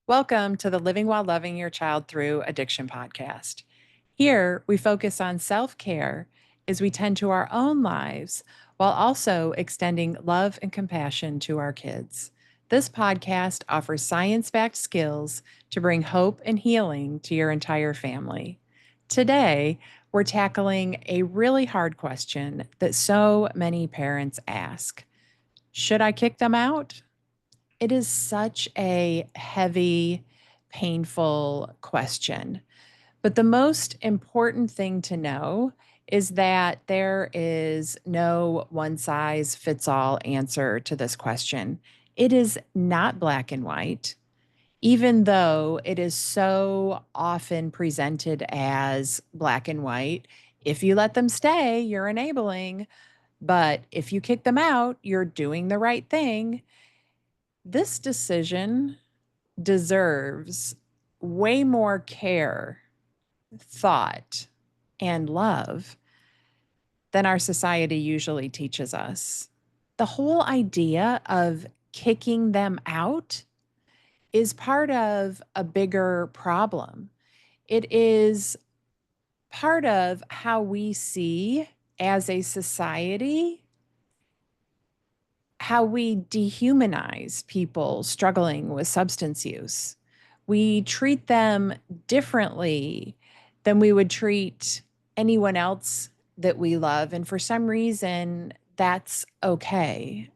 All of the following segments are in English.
Welcome to the Living While Loving Your Child Through Addiction podcast. Here, we focus on self care as we tend to our own lives while also extending love and compassion to our kids. This podcast offers science backed skills to bring hope and healing to your entire family. Today, we're tackling a really hard question that so many parents ask. Should I kick them out? It is such a heavy, painful question. But the most important thing to know is that there is no one size fits all answer to this question. It is not black and white, even though it is so often presented as black and white. If you let them stay, you're enabling. But if you kick them out, you're doing the right thing. This decision deserves way more care, thought, and love than our society usually teaches us. The whole idea of kicking them out is part of a bigger problem. It is part of how we see as a society how we dehumanize people struggling with substance use. We treat them differently than we would treat anyone else that we love. And for some reason, that's okay.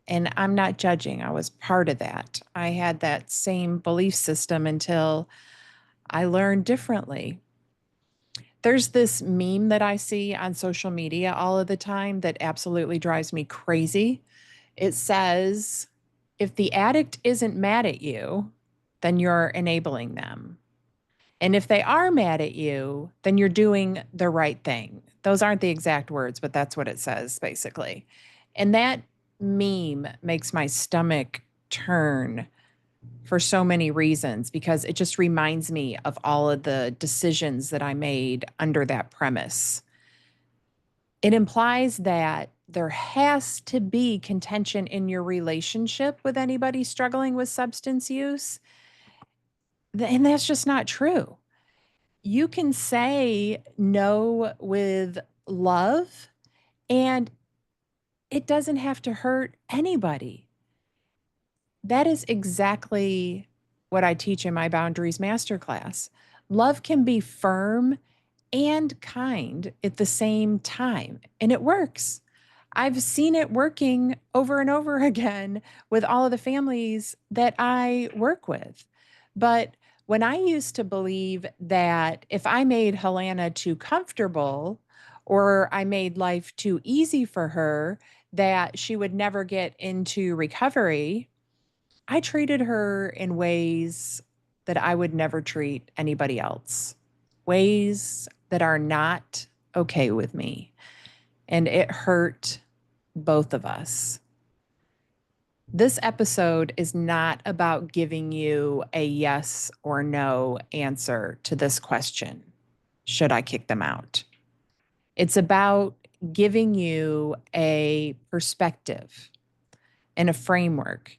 And I'm not judging. I was part of that. I had that same belief system until I learned differently. There's this meme that I see on social media all of the time that absolutely drives me crazy. It says, if the addict isn't mad at you, then you're enabling them. And if they are mad at you, then you're doing the right thing. Those aren't the exact words, but that's what it says basically. And that meme makes my stomach turn for so many reasons because it just reminds me of all of the decisions that I made under that premise. It implies that there has to be contention in your relationship with anybody struggling with substance use. And that's just not true. You can say no with love, and it doesn't have to hurt anybody. That is exactly what I teach in my Boundaries Masterclass. Love can be firm and kind at the same time, and it works. I've seen it working over and over again with all of the families that I work with. But when I used to believe that if I made Helena too comfortable or I made life too easy for her, that she would never get into recovery, I treated her in ways that I would never treat anybody else, ways that are not okay with me. And it hurt both of us. This episode is not about giving you a yes or no answer to this question. Should I kick them out? It's about giving you a perspective and a framework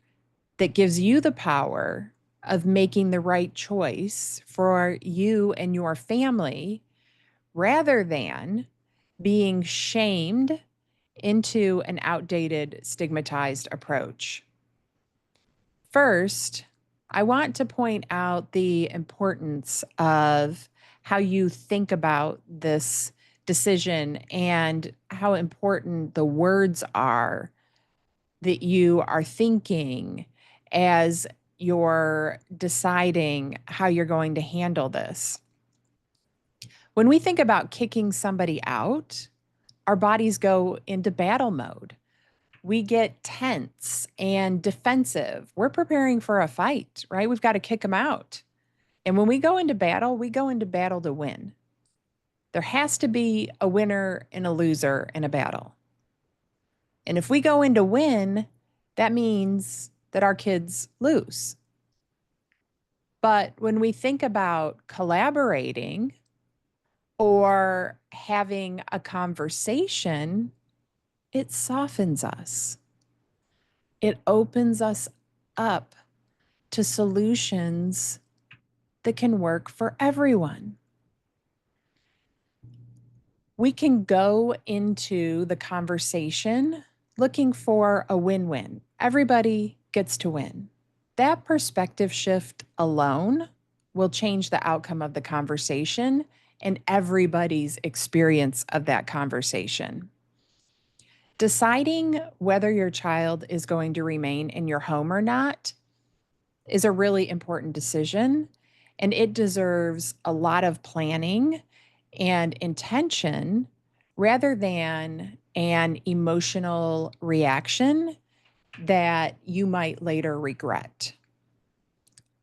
that gives you the power of making the right choice for you and your family rather than being shamed into an outdated, stigmatized approach. First, I want to point out the importance of how you think about this decision and how important the words are that you are thinking as you're deciding how you're going to handle this. When we think about kicking somebody out, our bodies go into battle mode. We get tense and defensive. We're preparing for a fight, right? We've got to kick them out. And when we go into battle, we go into battle to win. There has to be a winner and a loser in a battle. And if we go into win, that means that our kids lose. But when we think about collaborating or having a conversation, it softens us. It opens us up to solutions that can work for everyone. We can go into the conversation looking for a win-win. Everybody gets to win. That perspective shift alone will change the outcome of the conversation and everybody's experience of that conversation. Deciding whether your child is going to remain in your home or not is a really important decision, and it deserves a lot of planning and intention rather than an emotional reaction that you might later regret.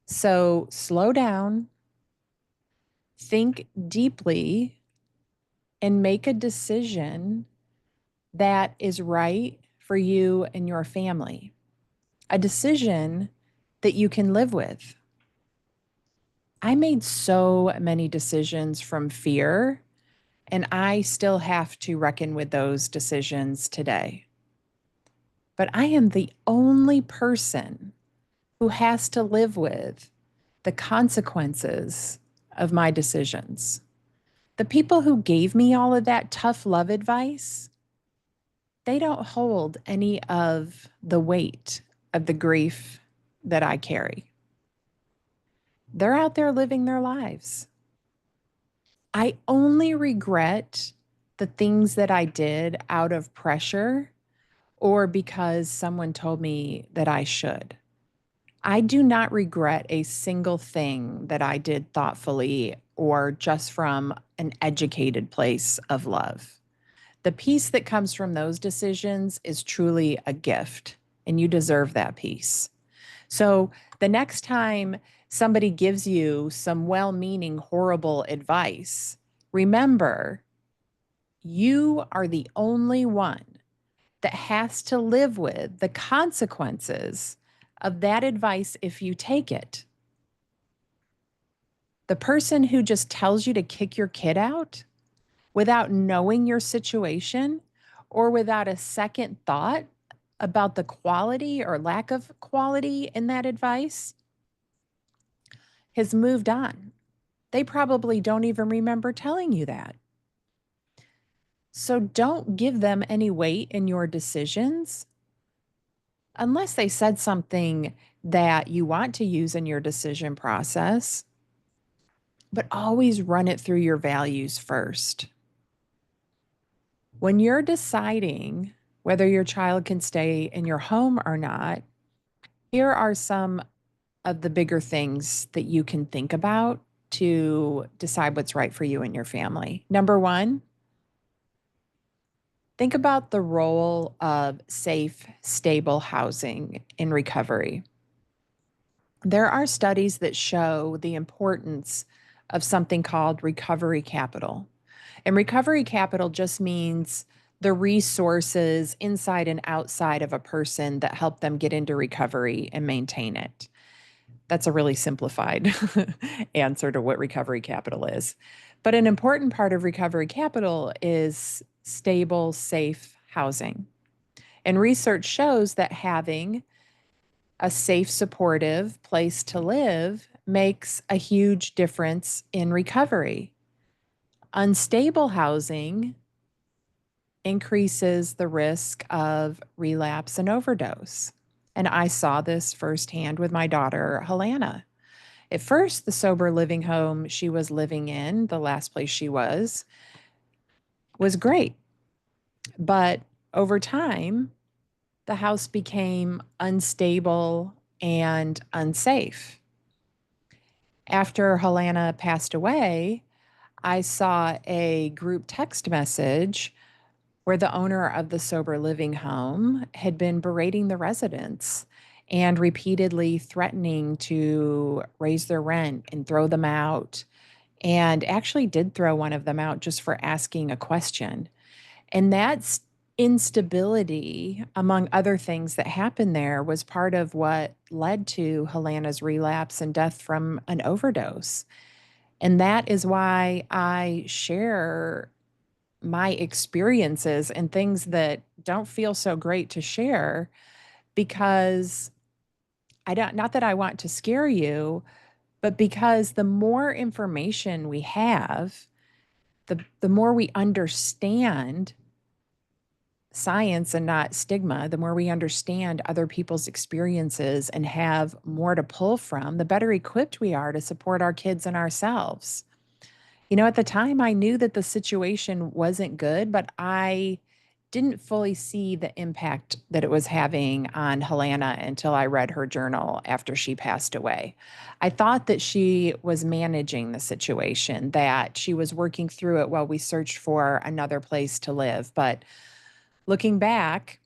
So slow down, think deeply, and make a decision that is right for you and your family. A decision that you can live with. I made so many decisions from fear, and I still have to reckon with those decisions today. But I am the only person who has to live with the consequences of my decisions. The people who gave me all of that tough love advice, they don't hold any of the weight of the grief that I carry. They're out there living their lives. I only regret the things that I did out of pressure or because someone told me that I should. I do not regret a single thing that I did thoughtfully or just from an educated place of love. The peace that comes from those decisions is truly a gift, and you deserve that peace. So the next time somebody gives you some well meaning, horrible advice, remember you are the only one that has to live with the consequences of that advice if you take it. The person who just tells you to kick your kid out without knowing your situation or without a second thought about the quality or lack of quality in that advice has moved on. They probably don't even remember telling you that. So don't give them any weight in your decisions unless they said something that you want to use in your decision process, but always run it through your values first. When you're deciding whether your child can stay in your home or not, here are some of the bigger things that you can think about to decide what's right for you and your family. Number one, think about the role of safe, stable housing in recovery. There are studies that show the importance of something called recovery capital. And recovery capital just means the resources inside and outside of a person that help them get into recovery and maintain it. That's a really simplified answer to what recovery capital is. But an important part of recovery capital is stable, safe housing. And research shows that having a safe, supportive place to live makes a huge difference in recovery. Unstable housing increases the risk of relapse and overdose. And I saw this firsthand with my daughter, Helena. At first, the sober living home she was living in, the last place she was great. But over time, the house became unstable and unsafe. After Helena passed away, I saw a group text message where the owner of the sober living home had been berating the residents and repeatedly threatening to raise their rent and throw them out, and actually did throw one of them out just for asking a question. And that's instability, among other things that happened there, was part of what led to Helena's relapse and death from an overdose. And that is why I share my experiences and things that don't feel so great to share, because I don't, not that I want to scare you, but because the more information we have, the more we understand science and not stigma, the more we understand other people's experiences and have more to pull from, the better equipped we are to support our kids and ourselves. At the time, I knew that the situation wasn't good, but I didn't fully see the impact that it was having on Helena until I read her journal after she passed away. I thought that she was managing the situation, that she was working through it while we searched for another place to live. But looking back,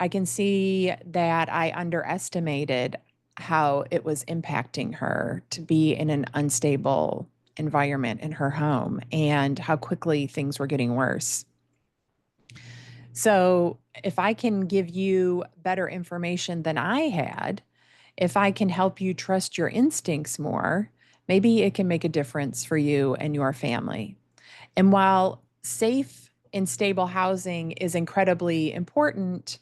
I can see that I underestimated how it was impacting her to be in an unstable environment in her home and how quickly things were getting worse. So, if I can give you better information than I had, if I can help you trust your instincts more, maybe it can make a difference for you and your family. And while safe and stable housing is incredibly important,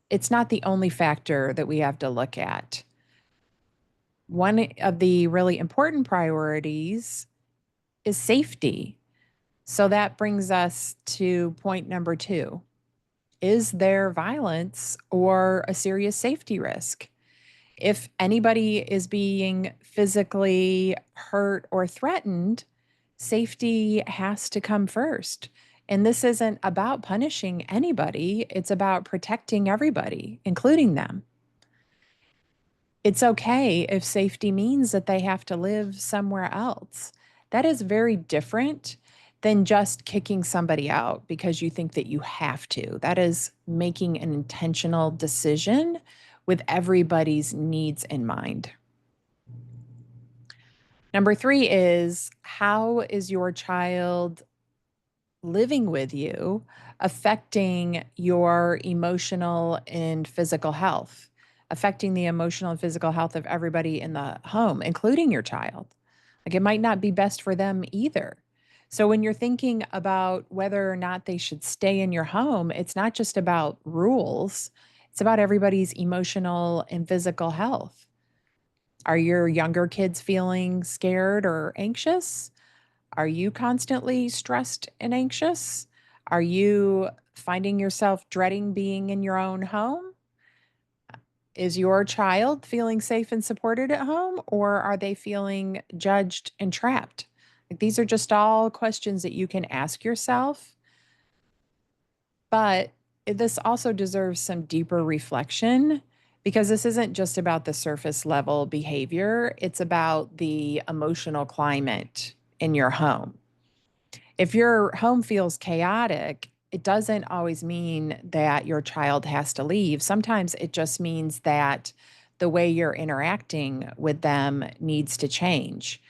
it's not the only factor that we have to look at. One of the really important priorities is safety. So that brings us to point number two. Is there violence or a serious safety risk? If anybody is being physically hurt or threatened, safety has to come first. And this isn't about punishing anybody, it's about protecting everybody, including them. It's okay if safety means that they have to live somewhere else. That is very different than just kicking somebody out because you think that you have to. That is making an intentional decision with everybody's needs in mind. Number three is, how is your child living with you affecting your emotional and physical health, affecting the emotional and physical health of everybody in the home, including your child? Like, it might not be best for them either. So when you're thinking about whether or not they should stay in your home, it's not just about rules, it's about everybody's emotional and physical health. Are your younger kids feeling scared or anxious? Are you constantly stressed and anxious? Are you finding yourself dreading being in your own home? Is your child feeling safe and supported at home, or are they feeling judged and trapped? Like, these are just all questions that you can ask yourself, but this also deserves some deeper reflection because this isn't just about the surface level behavior, it's about the emotional climate in your home. If your home feels chaotic, it doesn't always mean that your child has to leave. Sometimes it just means that the way you're interacting with them needs to change.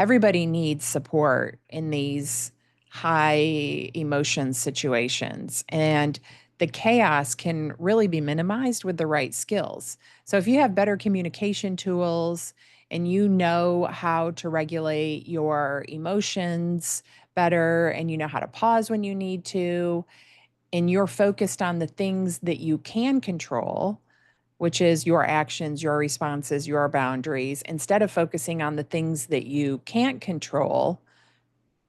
Everybody needs support in these high emotion situations. And the chaos can really be minimized with the right skills. So if you have better communication tools and you know how to regulate your emotions better and you know how to pause when you need to, and you're focused on the things that you can control, which is your actions, your responses, your boundaries, instead of focusing on the things that you can't control,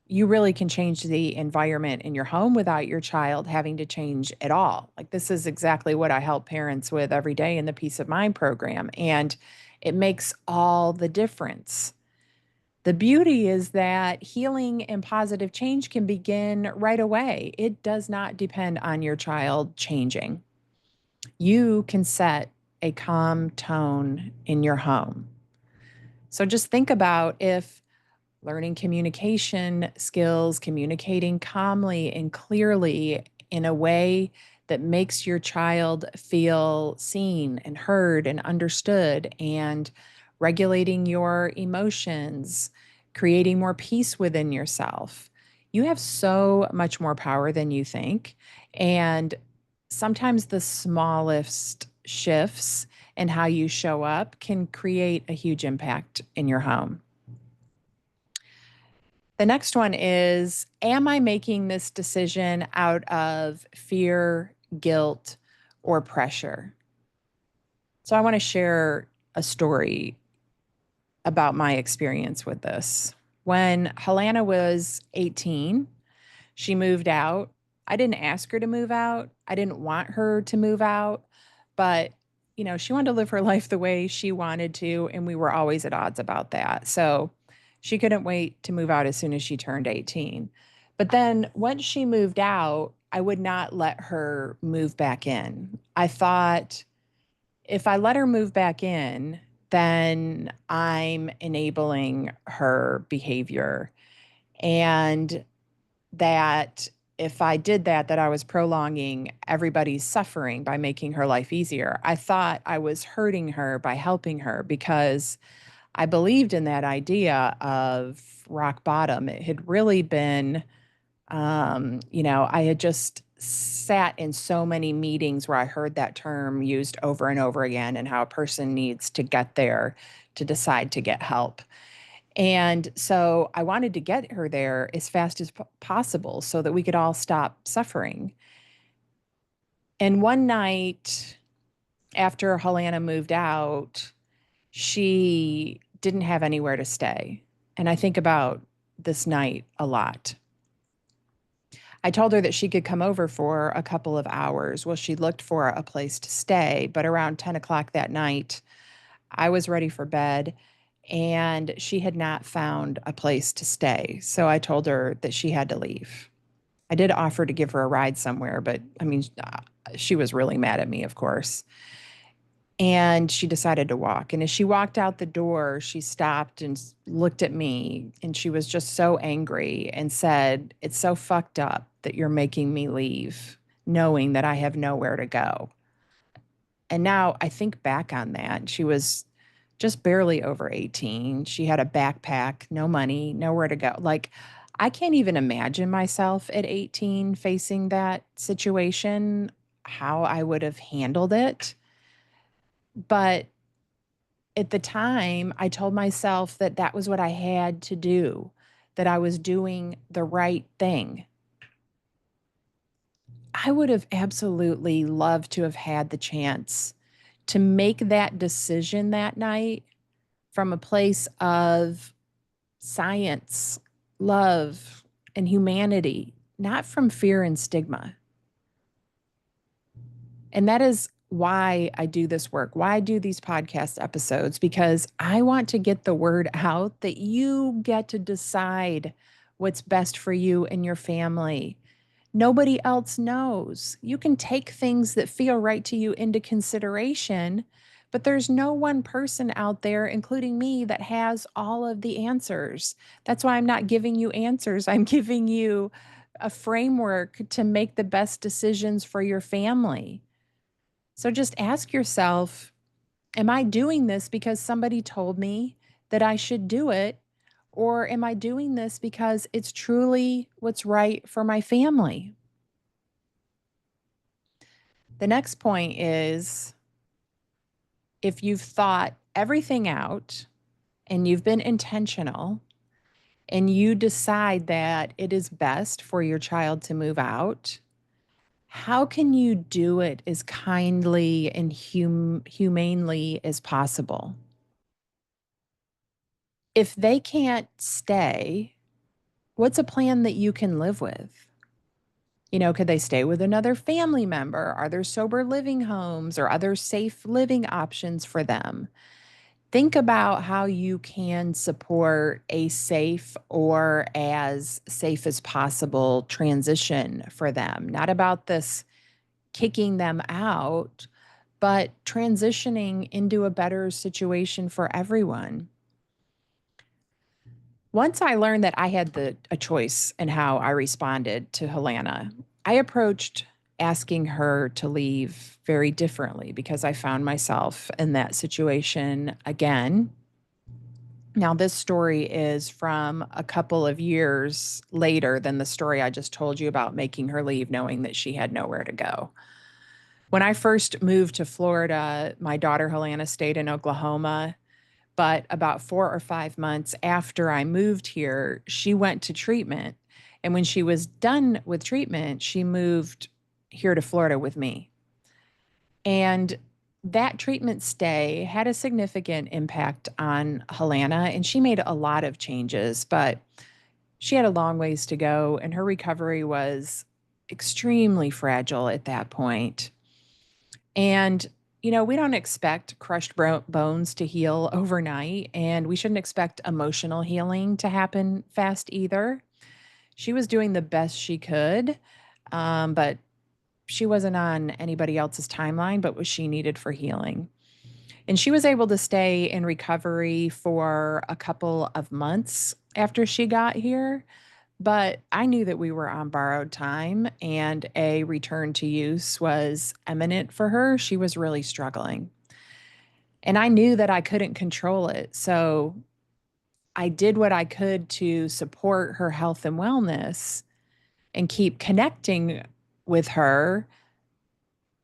you really can change the environment in your home without your child having to change at all. Like, this is exactly what I help parents with every day in the Peace of Mind program. And it makes all the difference. The beauty is that healing and positive change can begin right away. It does not depend on your child changing. You can set a calm tone in your home. So just think about if learning communication skills, communicating calmly and clearly in a way that makes your child feel seen and heard and understood, and regulating your emotions, creating more peace within yourself. You have so much more power than you think. And sometimes the smallest shifts in how you show up can create a huge impact in your home. The next one is, am I making this decision out of fear, guilt, or pressure? So I want to share a story about my experience with this. When Helena was 18, she moved out. I didn't ask her to move out. I didn't want her to move out, but she wanted to live her life the way she wanted to, and we were always at odds about that. So she couldn't wait to move out as soon as she turned 18. But then once she moved out, I would not let her move back in. I thought if I let her move back in, then I'm enabling her behavior. And that if I did that, that I was prolonging everybody's suffering by making her life easier. I thought I was hurting her by helping her because I believed in that idea of rock bottom. It had really been, I had just sat in so many meetings where I heard that term used over and over again and how a person needs to get there to decide to get help. And so I wanted to get her there as fast as possible so that we could all stop suffering. And one night after Helena moved out, she didn't have anywhere to stay. And I think about this night a lot. I told her that she could come over for a couple of hours. Well, she looked for a place to stay, but around 10 o'clock that night, I was ready for bed and she had not found a place to stay. So I told her that she had to leave. I did offer to give her a ride somewhere, but she was really mad at me, of course. And she decided to walk. And as she walked out the door, she stopped and looked at me. And she was just so angry and said, "It's so fucked up that you're making me leave, knowing that I have nowhere to go." And now I think back on that. She was just barely over 18. She had a backpack, no money, nowhere to go. Like, I can't even imagine myself at 18 facing that situation, how I would have handled it. But at the time, I told myself that that was what I had to do, that I was doing the right thing. I would have absolutely loved to have had the chance to make that decision that night from a place of science, love, and humanity, not from fear and stigma. And that is why I do this work, why I do these podcast episodes, because I want to get the word out that you get to decide what's best for you and your family. Nobody else knows. You can take things that feel right to you into consideration, but there's no one person out there, including me, that has all of the answers. That's why I'm not giving you answers. I'm giving you a framework to make the best decisions for your family. So just ask yourself, am I doing this because somebody told me that I should do it? Or am I doing this because it's truly what's right for my family? The next point is if you've thought everything out and you've been intentional and you decide that it is best for your child to move out, how can you do it as kindly and humanely as possible? If they can't stay, what's a plan that you can live with? Could they stay with another family member? Are there sober living homes or other safe living options for them? Think about how you can support a safe or as safe as possible transition for them. Not about this kicking them out, but transitioning into a better situation for everyone. Once I learned that I had a choice in how I responded to Helena, I approached asking her to leave very differently because I found myself in that situation again. Now, this story is from a couple of years later than the story I just told you about making her leave, knowing that she had nowhere to go. When I first moved to Florida, my daughter Helena stayed in Oklahoma. But about 4 or 5 months after I moved here, she went to treatment. And when she was done with treatment, she moved here to Florida with me. And That treatment stay had a significant impact on Helena, and she made a lot of changes, but she had a long ways to go, and her recovery was extremely fragile at that point. And, we don't expect crushed bones to heal overnight, and we shouldn't expect emotional healing to happen fast either. She was doing the best she could, but she wasn't on anybody else's timeline, but what she needed for healing. And she was able to stay in recovery for a couple of months after she got here. But I knew that we were on borrowed time and a return to use was imminent for her. She was really struggling. And I knew that I couldn't control it. So I did what I could to support her health and wellness and keep connecting with her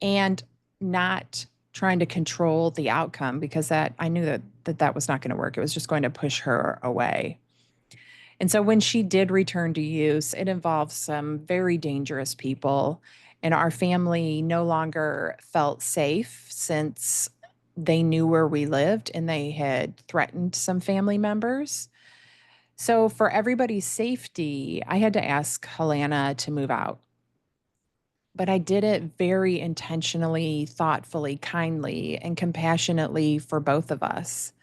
and not trying to control the outcome because that I knew that was not going to work. It was just going to push her away. And so when she did return to use, it involved some very dangerous people. And our family no longer felt safe since they knew where we lived and they had threatened some family members. So, for everybody's safety, I had to ask Helena to move out. But I did it very intentionally, thoughtfully, kindly, and compassionately for both of us.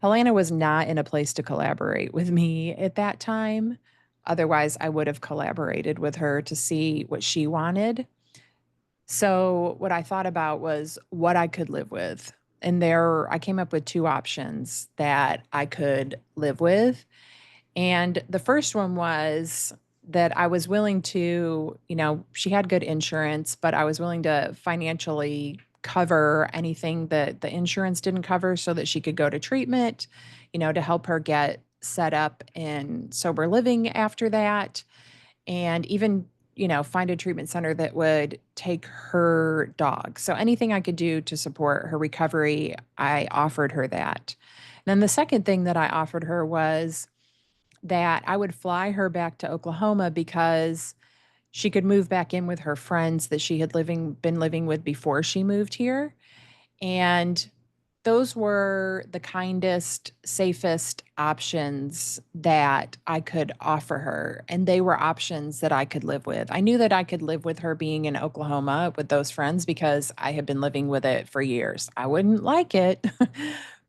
Helena was not in a place to collaborate with me at that time. Otherwise, I would have collaborated with her to see what she wanted. So, what I thought about was what I could live with. And there, I came up with two options that I could live with. And the first one was that I was willing to, she had good insurance, but I was willing to financially cover anything that the insurance didn't cover so that she could go to treatment, to help her get set up in sober living after that. And even, find a treatment center that would take her dog. So anything I could do to support her recovery, I offered her that. And then the second thing that I offered her was that I would fly her back to Oklahoma because she could move back in with her friends that she had been living with before she moved here. And those were the kindest, safest options that I could offer her. And they were options that I could live with. I knew that I could live with her being in Oklahoma with those friends because I had been living with it for years. I wouldn't like it,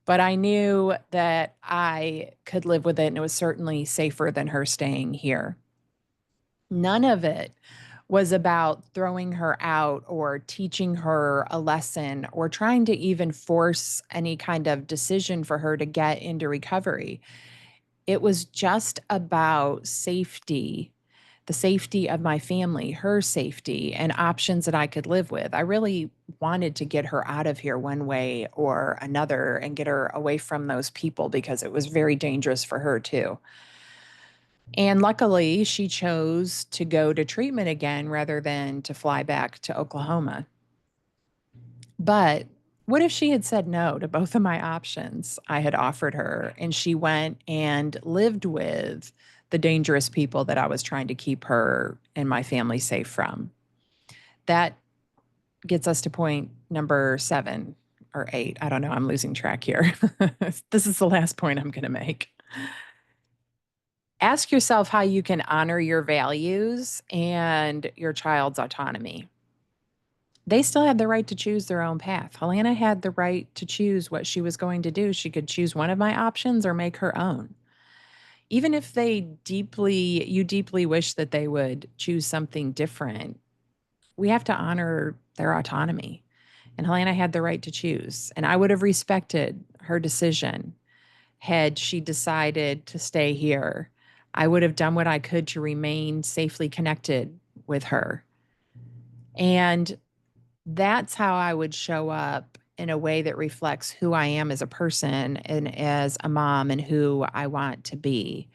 but I knew that I could live with it. And it was certainly safer than her staying here. None of it was about throwing her out or teaching her a lesson or trying to even force any kind of decision for her to get into recovery. It was just about safety, the safety of my family, her safety, and options that I could live with. I really wanted to get her out of here one way or another and get her away from those people because it was very dangerous for her, too. And luckily, she chose to go to treatment again rather than to fly back to Oklahoma. But what if she had said no to both of my options I had offered her and she went and lived with the dangerous people that I was trying to keep her and my family safe from? That gets us to point number 7 or 8. I don't know. I'm losing track here. This is the last point I'm going to make. Ask yourself how you can honor your values and your child's autonomy. They still had the right to choose their own path. Helena had the right to choose what she was going to do. She could choose one of my options or make her own. Even if you deeply wish that they would choose something different, we have to honor their autonomy. And Helena had the right to choose. And I would have respected her decision had she decided to stay here. I would have done what I could to remain safely connected with her. And that's how I would show up in a way that reflects who I am as a person and as a mom and who I want to be.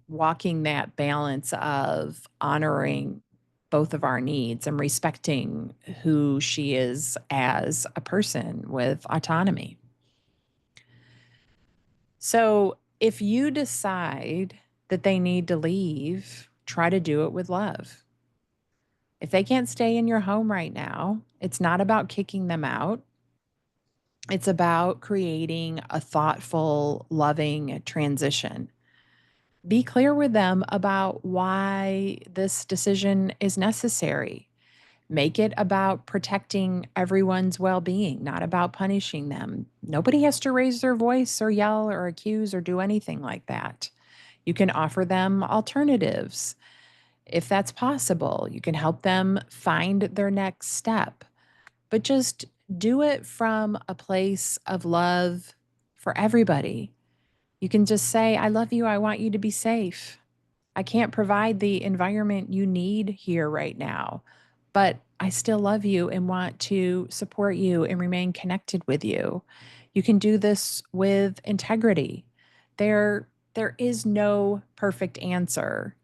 Walking that balance of honoring both of our needs and respecting who she is as a person with autonomy. So if you decide that they need to leave, try to do it with love. If they can't stay in your home right now, it's not about kicking them out. It's about creating a thoughtful, loving transition. Be clear with them about why this decision is necessary. Make it about protecting everyone's well being, not about punishing them. Nobody has to raise their voice or yell or accuse or do anything like that. You can offer them alternatives if that's possible. You can help them find their next step, but just do it from a place of love for everybody. You can just say, I love you. I want you to be safe. I can't provide the environment you need here right now, but I still love you and want to support you and remain connected with you. You can do this with integrity. There is no perfect answer.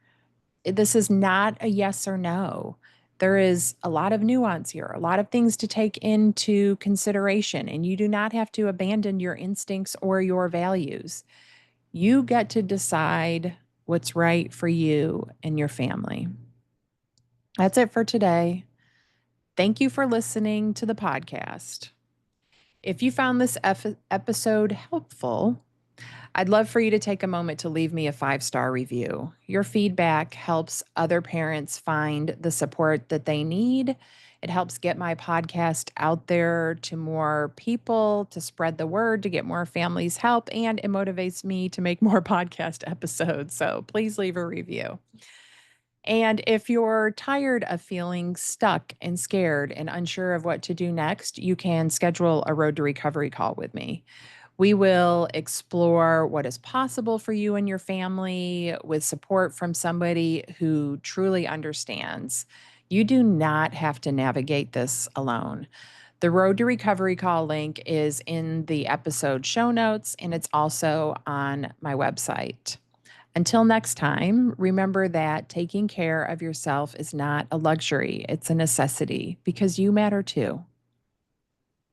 This is not a yes or no. There is a lot of nuance here, a lot of things to take into consideration, and you do not have to abandon your instincts or your values. You get to decide what's right for you and your family. That's it for today. Thank you for listening to the podcast. If you found this episode helpful, I'd love for you to take a moment to leave me a 5-star review. Your feedback helps other parents find the support that they need. It helps get my podcast out there to more people, to spread the word, to get more families help, and it motivates me to make more podcast episodes. So please leave a review. And if you're tired of feeling stuck and scared and unsure of what to do next, you can schedule a Road to Recovery call with me. We will explore what is possible for you and your family with support from somebody who truly understands. You do not have to navigate this alone. The Road to Recovery call link is in the episode show notes, and it's also on my website. Until next time, remember that taking care of yourself is not a luxury, it's a necessity because you matter too.